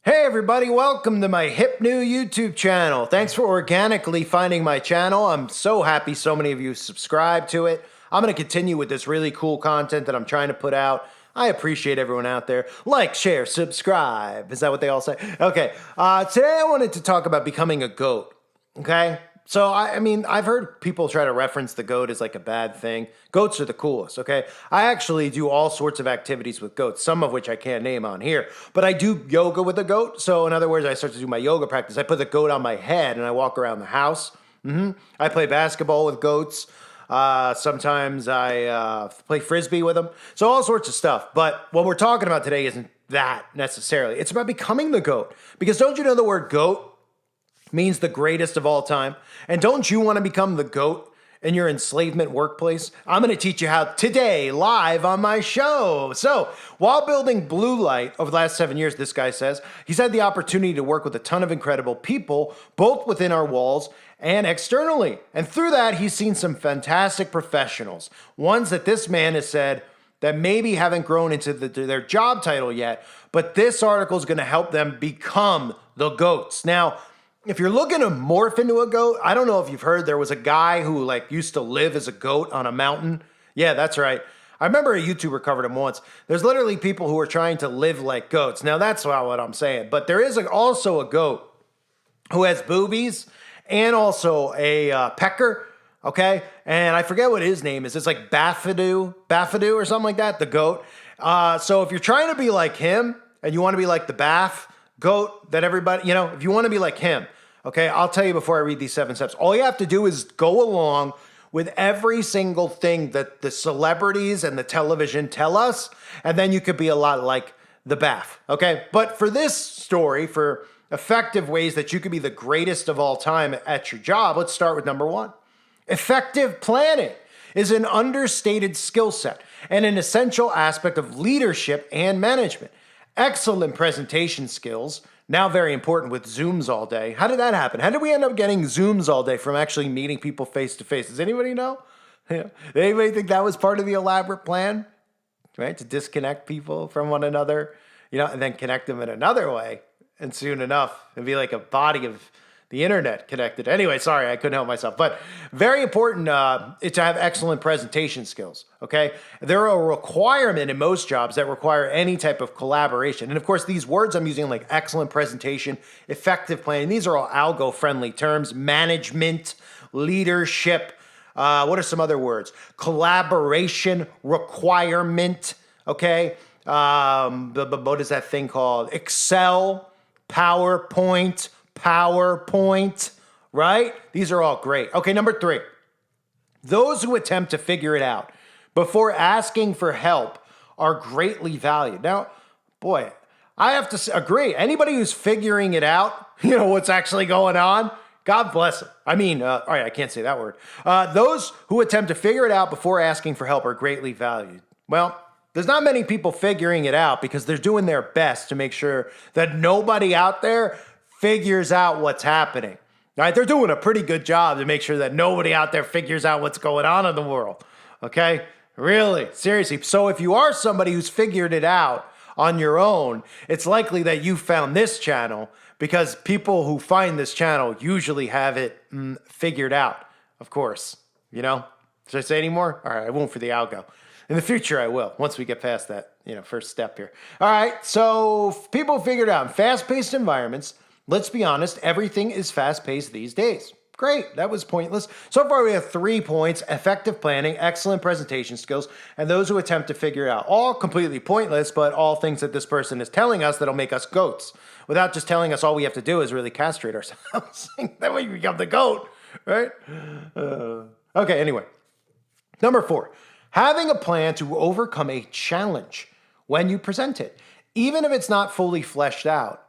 Hey everybody, welcome to my hip new YouTube channel. Thanks for organically finding my channel. I'm so happy so many of you subscribe to it. I'm going to continue with this really cool content that I'm trying to put out. I appreciate everyone out there. Like, share, subscribe. Is that what they all say? Okay, today I wanted to talk about becoming a GOAT, okay? So, I mean, I've heard people try to reference the GOAT as like a bad thing. GOATs are the coolest, okay? I actually do all sorts of activities with GOATs, some of which I can't name on here. But I do yoga with a GOAT. So, in other words, I start to do my yoga practice. I put the GOAT on my head and I walk around the house. I play basketball with GOATs. Sometimes I play Frisbee with them. So, all sorts of stuff. But what we're talking about today isn't that necessarily. It's about becoming the GOAT. Because don't you know the word GOAT means the greatest of all time? And don't you want to become the GOAT in your enslavement workplace? I'm going to teach you how today, live on my show. So, while building Blue Light over the last 7 years, this guy says, he's had the opportunity to work with a ton of incredible people, both within our walls and externally. And through that, he's seen some fantastic professionals, ones that this man has said that maybe haven't grown into their job title yet, but this article is going to help them become the GOATs. Now, if you're looking to morph into a GOAT, I don't know if you've heard there was a guy who used to live as a goat on a mountain. Yeah, that's right. I remember a YouTuber covered him once. There's literally people who are trying to live like goats. Now, that's not what I'm saying. But there is also a goat who has boobies and also a pecker, okay? And I forget what his name is. It's like Bafadu or something like that, the goat. So if you're trying to be like him and you want to be like the Baff goat that everybody, if you want to be like him, okay, I'll tell you before I read these 7 steps. All you have to do is go along with every single thing that the celebrities and the television tell us, and then you could be a lot like the Baff, okay? But for this story, for effective ways that you could be the greatest of all time at your job, let's start with number 1. Effective planning is an understated skill set and an essential aspect of leadership and management. Excellent presentation skills, now very important with Zooms all day. How did that happen? How did we end up getting Zooms all day from actually meeting people face to face? Does anybody know? Yeah. Anybody think that was part of the elaborate plan? Right? To disconnect people from one another, and then connect them in another way. And soon enough, it'd be like a body of the internet connected. Anyway, sorry, I couldn't help myself. But very important to have excellent presentation skills, okay? They're a requirement in most jobs that require any type of collaboration. And of course, these words I'm using like excellent presentation, effective planning, these are all algo-friendly terms. Management, leadership, what are some other words? Collaboration, requirement, okay? What is that thing called? Excel, PowerPoint, right? These are all great. Okay, number 3. Those who attempt to figure it out before asking for help are greatly valued. Now, boy, I have to agree. Anybody who's figuring it out, what's actually going on, God bless them. I mean, all right, I can't say that word. Those who attempt to figure it out before asking for help are greatly valued. Well, there's not many people figuring it out because they're doing their best to make sure that nobody out there figures out what's happening. All right, they're doing a pretty good job to make sure that nobody out there figures out what's going on in the world. Okay? Really, seriously. So if you are somebody who's figured it out on your own, it's likely that you found this channel because people who find this channel usually have it figured out, of course. Should I say any more? All right, I won't for the algo. In the future, I will, once we get past that, first step here. All right, so people figured out in fast-paced environments, let's be honest, everything is fast-paced these days. Great, that was pointless. So far, we have 3 points: effective planning, excellent presentation skills, and those who attempt to figure it out. All completely pointless, but all things that this person is telling us that'll make us goats. Without just telling us all we have to do is really castrate ourselves. That way we become the goat, right? Okay, anyway. Number 4. Having a plan to overcome a challenge when you present it, even if it's not fully fleshed out,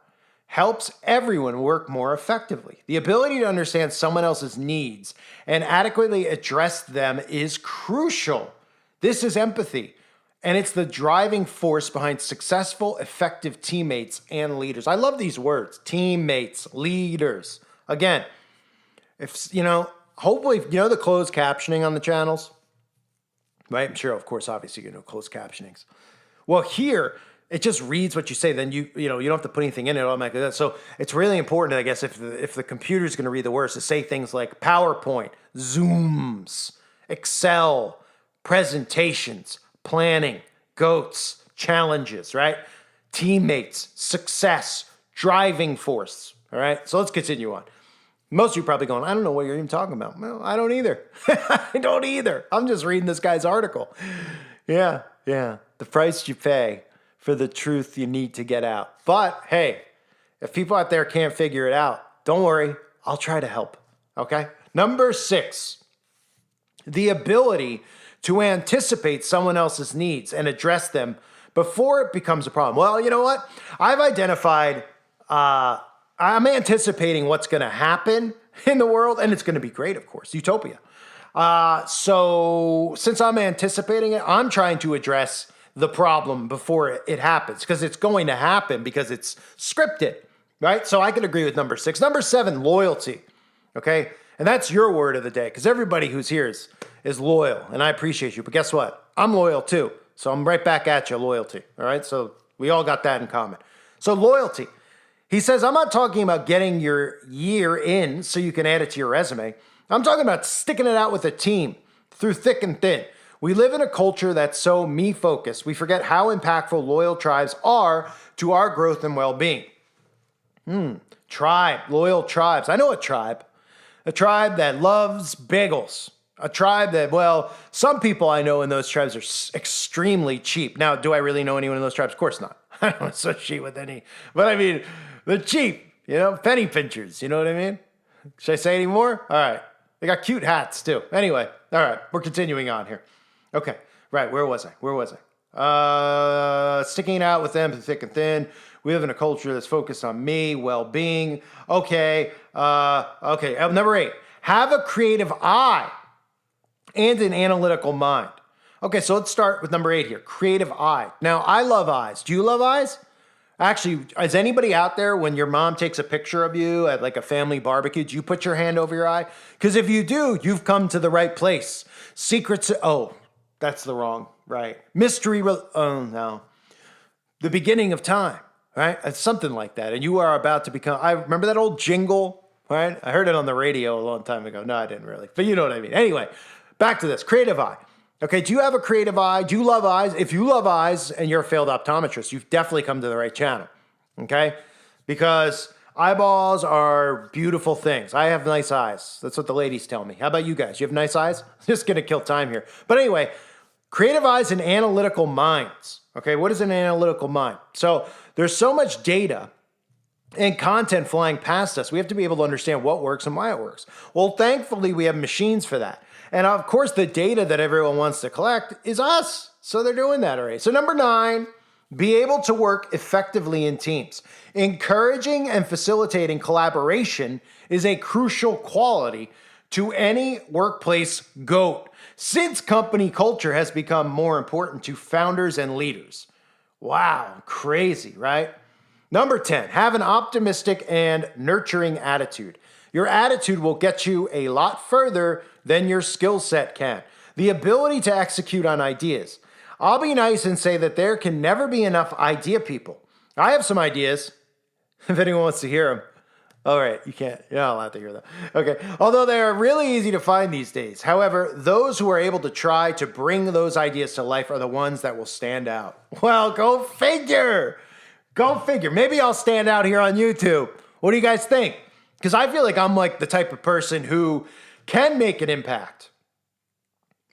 helps everyone work more effectively. The ability to understand someone else's needs and adequately address them is crucial. This is empathy, and it's the driving force behind successful, effective teammates and leaders. I love these words: teammates, leaders. Again, hopefully, the closed captioning on the channels, right? I'm sure, of course, obviously, closed captionings. Well, here, it just reads what you say. Then you don't have to put anything in it automatically. So it's really important, I guess, if the computer is going to read the words, to say things like PowerPoint, Zooms, Excel, presentations, planning, goats, challenges, right? Teammates, success, driving force. All right. So let's continue on. Most of you are probably going, I don't know what you're even talking about. Well, I don't either. I don't either. I'm just reading this guy's article. Yeah. The price you pay for the truth you need to get out. But hey, if people out there can't figure it out, don't worry. I'll try to help. Okay. Number 6, the ability to anticipate someone else's needs and address them before it becomes a problem. Well, you know what? I've identified, I'm anticipating what's going to happen in the world, and it's going to be great, of course, utopia. So since I'm anticipating it, I'm trying to address the problem before it happens, because it's going to happen because it's scripted, right? So I can agree with number 6. Number 7, loyalty, okay? And that's your word of the day, because everybody who's here is loyal, and I appreciate you. But guess what? I'm loyal too. So I'm right back at you, loyalty, all right? So we all got that in common. So loyalty. He says, I'm not talking about getting your year in so you can add it to your resume. I'm talking about sticking it out with a team through thick and thin. We live in a culture that's so me-focused, we forget how impactful loyal tribes are to our growth and well-being. Tribe, loyal tribes. I know a tribe that loves bagels. A tribe that, well, some people I know in those tribes are extremely cheap. Now, do I really know anyone in those tribes? Of course not. I don't associate with any. But I mean, they're cheap, penny pinchers. You know what I mean? Should I say any more? All right. They got cute hats too. Anyway, all right. We're continuing on here. Okay. Right. Where was I? Sticking out with them through thick and thin. We live in a culture that's focused on me, well-being. Okay. Number 8. Have a creative eye and an analytical mind. Okay, so let's start with number 8 here. Creative eye. Now, I love eyes. Do you love eyes? Actually, is anybody out there, when your mom takes a picture of you at like a family barbecue, do you put your hand over your eye? Because if you do, you've come to the right place. Secrets. Oh, that's the wrong, right? Mystery. Oh, no. The beginning of time, right? It's something like that. And you are about to become. I remember that old jingle, right? I heard it on the radio a long time ago. No, I didn't really. But you know what I mean. Anyway, back to this. Creative eye. Okay, do you have a creative eye? Do you love eyes? If you love eyes and you're a failed optometrist, you've definitely come to the right channel, okay? Because eyeballs are beautiful things. I have nice eyes. That's what the ladies tell me. How about you guys? You have nice eyes? Just going to kill time here. But anyway, creative eyes and analytical minds, okay? What is an analytical mind? So there's so much data and content flying past us. We have to be able to understand what works and why it works. Well, thankfully, we have machines for that. And of course, the data that everyone wants to collect is us. So they're doing that already. So number 9, be able to work effectively in teams. Encouraging and facilitating collaboration is a crucial quality to any workplace GOAT, since company culture has become more important to founders and leaders. Wow, crazy, right? Number 10, have an optimistic and nurturing attitude. Your attitude will get you a lot further than your skill set can. The ability to execute on ideas. I'll be nice and say that there can never be enough idea people. I have some ideas, if anyone wants to hear them. All right, you're not allowed to hear them. Okay, although they are really easy to find these days. However, those who are able to try to bring those ideas to life are the ones that will stand out. Well, go figure. Go figure. Maybe I'll stand out here on YouTube. What do you guys think? Because I feel like I'm like the type of person who can make an impact.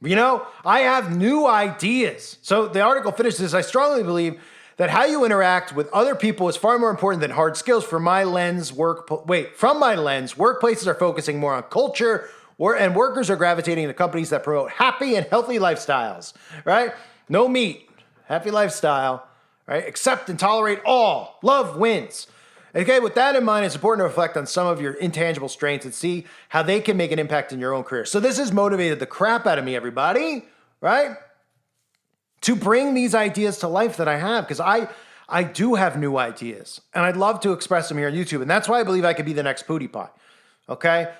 I have new ideas. So the article finishes, I strongly believe that how you interact with other people is far more important than hard skills. From my lens, workplaces are focusing more on culture, and workers are gravitating to companies that promote happy and healthy lifestyles, right? No meat, happy lifestyle, right? Accept and tolerate all. Love wins. Okay, with that in mind, it's important to reflect on some of your intangible strengths and see how they can make an impact in your own career. So this has motivated the crap out of me, everybody, right? To bring these ideas to life that I have, because I do have new ideas, and I'd love to express them here on YouTube, and that's why I believe I could be the next PewDiePie, okay?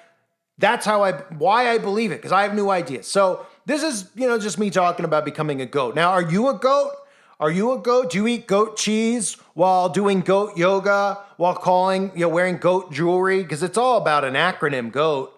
That's why I believe it, because I have new ideas. So this is, just me talking about becoming a GOAT. Now, are you a GOAT? Are you a goat? Do you eat goat cheese while doing goat yoga, while wearing goat jewelry? Because it's all about an acronym, GOAT.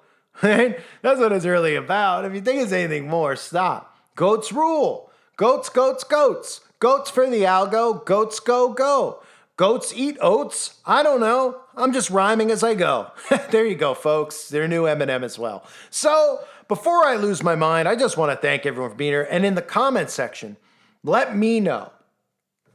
Right? That's what it's really about. If you think it's anything more, stop. Goats rule. Goats, goats, goats. Goats for the algo. Goats go, go. Goats eat oats? I don't know. I'm just rhyming as I go. There you go, folks. Their new M&M as well. So before I lose my mind, I just want to thank everyone for being here. And in the comment section, let me know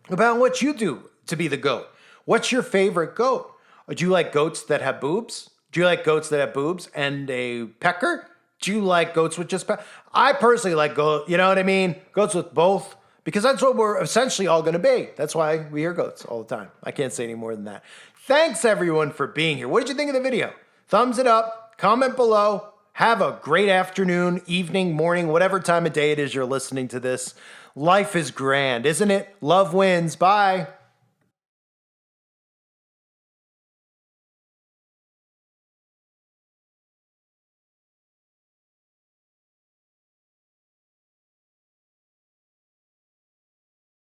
about what you do to be the goat. What's your favorite goat? Do you like goats that have boobs? Do you like goats that have boobs and a pecker? Do you like goats with just I personally like goat, you know what I mean? Goats with both, because that's what we're essentially all going to be. That's why we hear goats all the time. I can't say any more than that. Thanks everyone for being here. What did you think of the video? Thumbs it up, comment below. Have a great afternoon, evening, morning, whatever time of day it is you're listening to this. Life is grand, isn't it? Love wins. Bye.